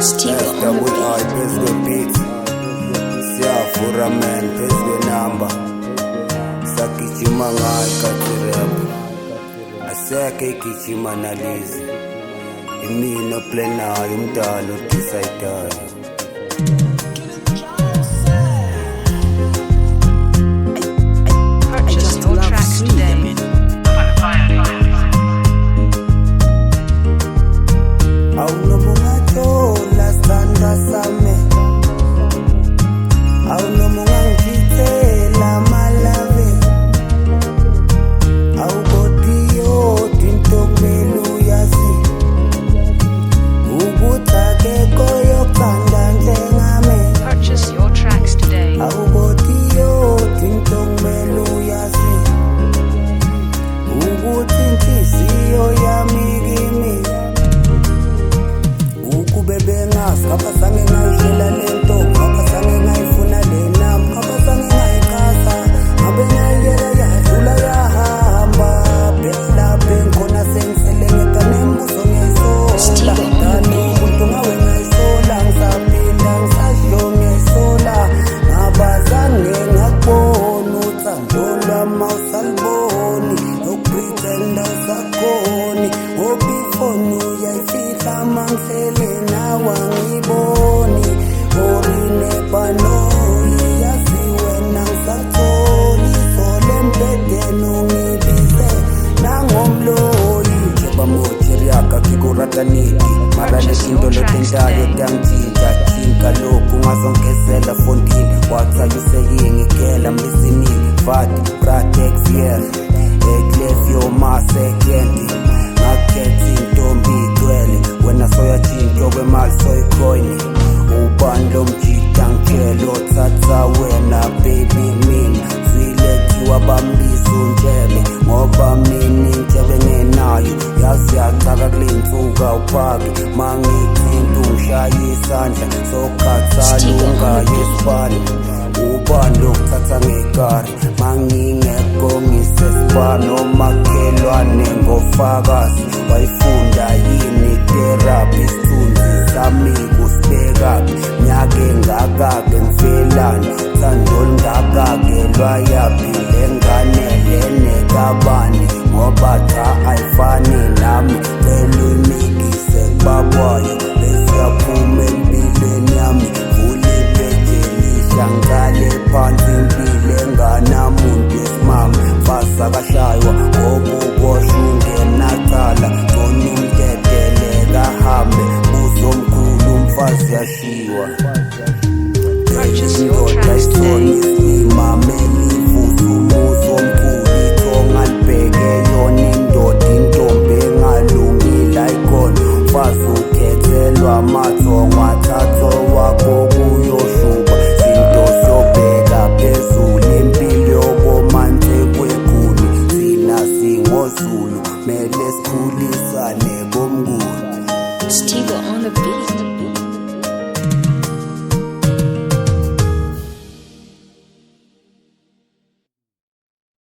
Double I phezu kwebeat siyavura man phezu kwenamba sagijima ngayo kathi rap asekho igijima nalezi imina oplanayo umdala odecidayo. Purchase your tracks today. Awunomungathola sandla sami, awunomungangithela malave, awukodiyodi into kumele uyazi ukuthi akekho yokuthanda njengami. Purchase your tracks today. Awukodiyodi into kumele uyazi ukuthi inhliziyo yami kimi bebengazi ngapha sange ngayihlela lento, ngapha sange ngayifuna lena, ngapha sange ngayikhasa, ngabe ngayiyela yadlula yahamba phela bengikhona sengiselengeta nembuzo ngiyayisola dani umuntu ngawe ngayisola ngisaphinda ngisasho ngiyayisola ngabazange ngakubona uthando lwami awusaliboni nokupretenda usakhoni ngoba ifoni uyayifihla mangihlele wangiboni orine banoyi yaziwe nangisatholi sole mbedeni ungibize nangomloyi njengoba mojiriaka kikurataniki mara lezinto lotentayo tangithinta thinka lokhu ungazongezela fontini WhatsApp useyingikela mlisinini fati pratek fiel eklefyo masekendi ngakhethi intombi igcwele wena soyathinto kwemali soyikhoyini ubandlo mjida ngitshela othatha wena baby mina zwilekhiwa bambisa untshebe ngoba mina intshebe ngenayo yazi yachaka kule nsuka uphake mangithinta ungishaye isandla sokhathalo ungaye esibani ubandlo kuthatha ngekari mangingekho ngisesibani omakhelwane ngofakazi wayifunda yini therapy isithunzi sami kusibekaphi nyake ngakake ngifelani thando lingakake lwayaphi lengane lenekabani ngoba cha ayifani nami cela uyimikise kubabwayo besiyaphuma empilweni yami vule ibhejelisha ngale phansi impilo enganamuntu esimama fasa kashaywa ngoba uboshwe ungenacala ngona umteteleka ahambe uzomkhulu umfazi yashiwa indoda isoni isimameli futhi umuzi omkhulu ithonga libheke yona indoda intombi engalungile ayikhona umfazi ukhethelwa amathongo athatho wakho kuyoshuba zinto sobheka phezulu impilo yokomanze kweguni thina singozulu mele sikhulisane bomnguni. Stigo on the beat.